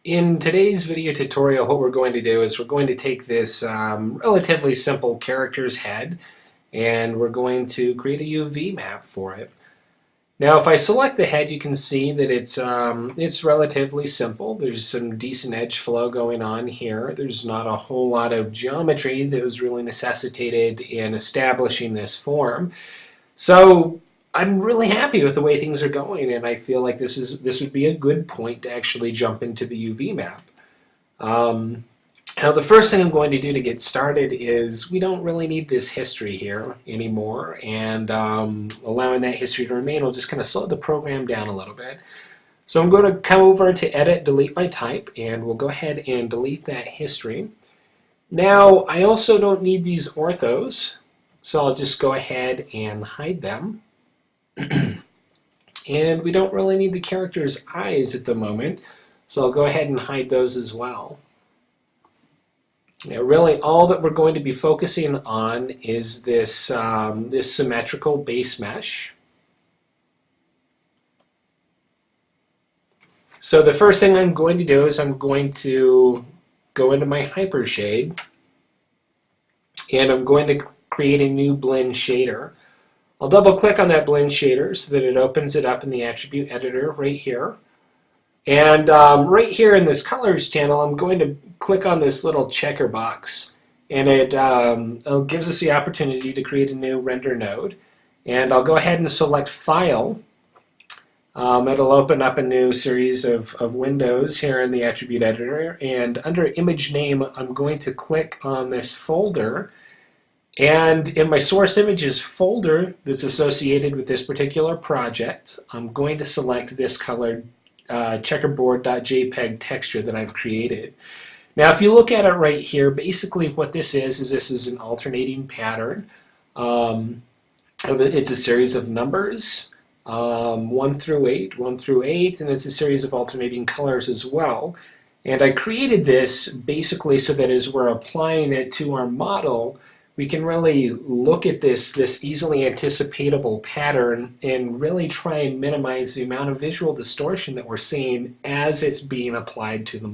In today's video tutorial, what we're going to do is we're going to take this relatively simple character's head and we're going to create a UV map for it. Now if I select the head, you can see that it's relatively simple. There's some decent edge flow going on here. There's not a whole lot of geometry that was really necessitated in establishing this form. So I'm really happy with the way things are going, and I feel like this would be a good point to actually jump into the UV map. Now the first thing I'm going to do to get started is we don't really need this history here anymore, and allowing that history to remain will just kind of slow the program down a little bit. So I'm going to come over to Edit, Delete by Type, and we'll go ahead and delete that history. Now I also don't need these orthos, so I'll just go ahead and hide them. And we don't really need the character's eyes at the moment, so I'll go ahead and hide those as well. Now really all that we're going to be focusing on is this, this symmetrical base mesh. So the first thing I'm going to do is I'm going to go into my hypershade and I'm going to create a new blend shader. I'll double click on that blend shader so that it opens it up in the attribute editor right here. And right here in this colors channel, I'm going to click on this little checker box, and it gives us the opportunity to create a new render node. And I'll go ahead and select File. It'll open up a new series of windows here in the attribute editor, and under image name I'm going to click on this folder. And in my source images folder that's associated with this particular project, I'm going to select this colored checkerboard.jpg texture that I've created. Now if you look at it right here, basically what this is an alternating pattern. It's a series of numbers, 1 through 8, and it's a series of alternating colors as well. And I created this basically so that as we're applying it to our model, we can really look at this easily anticipatable pattern and really try and minimize the amount of visual distortion that we're seeing as it's being applied to the